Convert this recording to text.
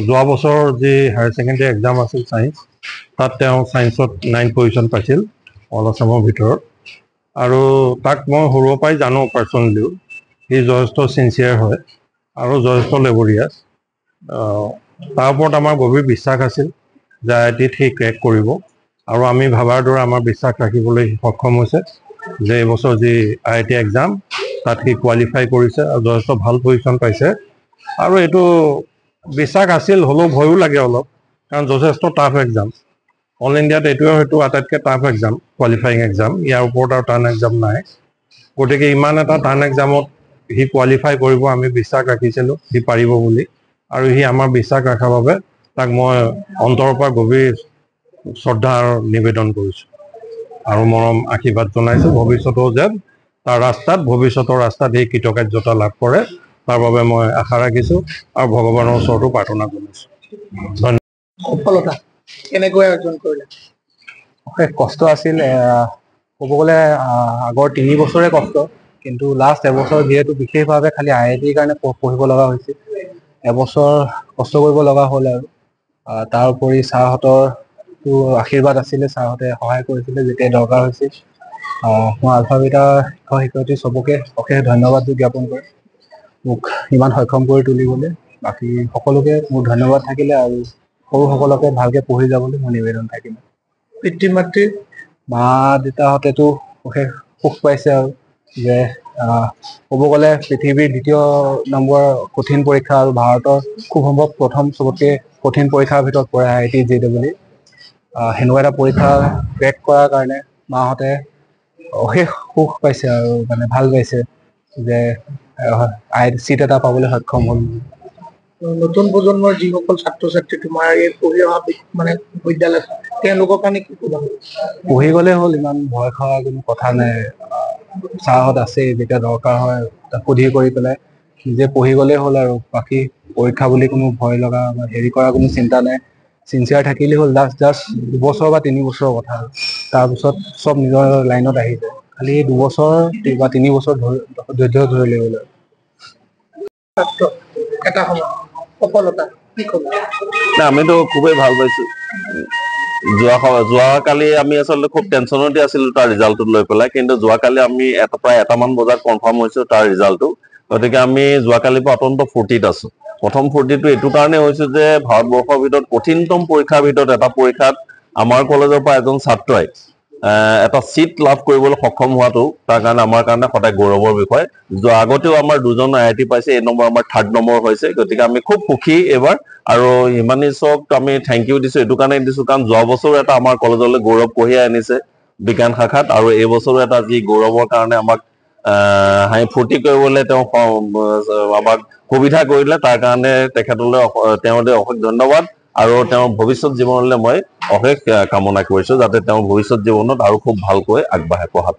যোৱা বছৰ যি হায়াৰ ছেকেণ্ডেৰী এক্সাম আছিল ছায়েন্স, তাত তেওঁ ছায়েন্সত 9 পজিশ্যন পাইছিল অল আছামৰ ভিতৰত। আৰু তাক মই সৰুৰ পৰাই জানো পাৰ্চনেলিও। সি যথেষ্ট ছিনচিয়াৰ হয় আৰু যথেষ্ট লেবৰিয়াছ। তাৰ ওপৰত আমাৰ গভীৰ বিশ্বাস আছিল যে IIT-ত সি ক্ৰেক কৰিব, আৰু আমি ভাবাৰ দৰে আমাৰ বিশ্বাস ৰাখিবলৈ সক্ষম হৈছে যে এইবছৰ যি IIT এক্সাম তাত সি কোৱালিফাই কৰিছে আৰু যথেষ্ট ভাল পজিশ্যন পাইছে। আৰু এইটো বিশ্বাস আছিল, হ'লেও ভয়ো লাগে অলপ, কাৰণ যথেষ্ট টাফ এক্সাম। অল ইণ্ডিয়াত এইটোৱে হয়তো আটাইতকৈ টাফ এক্সাম, কোৱালিফাইং এক্সাম। ইয়াৰ ওপৰত আৰু টান এক্সাম নাই। গতিকে ইমান এটা টান এক্সামত সি কোৱালিফাই কৰিব আমি বিশ্বাস ৰাখিছিলোঁ সি পাৰিব বুলি, আৰু সি আমাৰ বিশ্বাস ৰখাৰ বাবে তাক মই অন্তৰৰ পৰা গভীৰ শ্ৰদ্ধা নিবেদন কৰিছোঁ আৰু মৰম আশীৰ্বাদ জনাইছোঁ। ভৱিষ্যতেও যেন তাৰ ভৱিষ্যতৰ ৰাস্তাত সি কৃতকাৰ্যতা লাভ কৰে, তাৰ বাবে মই আশা ৰাখিছোঁ আৰু ভগৱানৰ ওচৰতো প্ৰাৰ্থনা কৰিছোঁ। ধন্যবাদ। সফলতা কেনেকৈ অৰ্জন কৰিলে? কষ্ট আছিল, ক'ব গ'লে আগৰ 3 বছৰে কষ্ট, কিন্তু লাষ্ট এবছৰ যিহেতু বিশেষভাৱে খালি IIT-ৰ কাৰণে পঢ়িব লগা হৈছিল, এবছৰ কষ্ট কৰিব লগা হ'ল। আৰু তাৰ উপৰি ছাৰহঁতৰতো আশীৰ্বাদ আছিলে, ছাৰহঁতে সহায় কৰিছিলে যেতিয়া দৰকাৰ হৈছিল। মই আলফা বিটাৰ শিক্ষক-শিক্ষয়িত্ৰী চবকে অশেষ ধন্যবাদ জ্ঞাপন কৰিম মোক ইমান সক্ষম কৰি তুলিবলৈ। বাকী সকলোকে মোৰ ধন্যবাদ থাকিলে, আৰু সৰুসকলকে ভালকে পঢ়ি যাবলৈ মোৰ নিবেদন থাকিলে। পিতৃ মাতৃ মা দেউতাহঁতেতো অশেষ সুখ পাইছে, আৰু যে ক'ব গ'লে পৃথিৱীৰ 2য় নম্বৰ কঠিন পৰীক্ষা আৰু ভাৰতৰ খুব সম্ভৱ প্ৰথম চবতকে কঠিন পৰীক্ষাৰ ভিতৰত পৰে IIT JEE। সেনেকুৱা এটা পৰীক্ষা ক্ৰেক কৰাৰ কাৰণে মাহঁতে অশেষ সুখ পাইছে আৰু মানে ভাল পাইছে যে চিট এটা পাবলৈ সক্ষম হ'ল। নতুন প্ৰজন্মৰ যিসকল ছাত্ৰ ছাত্ৰী তোমাৰ এই পঢ়ি অহা মানে বিদ্যালয়ত, তেওঁলোকৰ কাৰণে কি ক'বা? পঢ়ি গ'লে হ'ল, ইমান ভয় খোৱাৰ কোনো কথা নাই। ছাৰহঁত আছে, যেতিয়া দৰকাৰ হয় সুধি কৰি পেলাই নিজে পঢ়ি গ'লেই হ'ল। আৰু বাকী পৰীক্ষা বুলি কোনো ভয় লগা বা হেৰি কৰা কোনো চিন্তা নাই। চিনচিয়াৰ থাকিলেই হ'ল। জাষ্ট 2 বছৰ বা 3 বছৰৰ কথা, তাৰপিছত চব নিজৰ লাইনত আহি যায়। খালি 2 বছৰ বা 3 বছৰ ধৈৰ্য ধৰিলে হ'ল। এটা সময় সফলতা কি ক'ব? আমিতো খুবেই ভাল পাইছোঁ। যোৱাকালি আমি আচলতে খুব টেনশ্যনতে আছিলোঁ তাৰ ৰিজাল্টটো লৈ পেলাই, কিন্তু যোৱাকালি আমি প্ৰায় 1মান বজাত কনফাৰ্ম হৈছোঁ তাৰ ৰিজাল্টটো। গতিকে আমি যোৱাকালিৰ পৰা অত্যন্ত ফূৰ্তিত আছোঁ। প্ৰথম ফূৰ্তিটো এইটো কাৰণে হৈছে যে ভাৰতবৰ্ষৰ ভিতৰত কঠিনতম পৰীক্ষাৰ ভিতৰত এটা পৰীক্ষাত আমাৰ কলেজৰ পৰা এজন ছাত্ৰই এটা চিট লাভ কৰিবলৈ সক্ষম হোৱাটো তাৰ কাৰণে আমাৰ কাৰণে সদায় গৌৰৱৰ বিষয়। আগতেও আমাৰ 2জন IIT পাইছে, এই নম্বৰ আমাৰ 3rd নম্বৰ হৈছে। গতিকে আমি খুব সুখী এইবাৰ, আৰু হিমানিছক আমি থেংক ইউ দিছোঁ। এইটো কাৰণে দিছোঁ কাৰণ যোৱা বছৰো এটা আমাৰ কলেজলৈ গৌৰৱ কঢ়িয়াই আনিছে বিজ্ঞান শাখাত, আৰু এই বছৰো এটা যি গৌৰৱৰ কাৰণে আমাক হাঁহি ফূৰ্তি কৰিবলৈ তেওঁ আমাক সুবিধা কৰিলে, তাৰ কাৰণে তেখেতলৈ অশেষ ধন্যবাদ। আৰু তেওঁৰ ভৱিষ্যত জীৱনলৈ মই অশেষ কামনা কৰিছোঁ, যাতে তেওঁৰ ভৱিষ্যত জীৱনত আৰু খুব ভালকৈ আগবাঢ়ে পঢ়াত।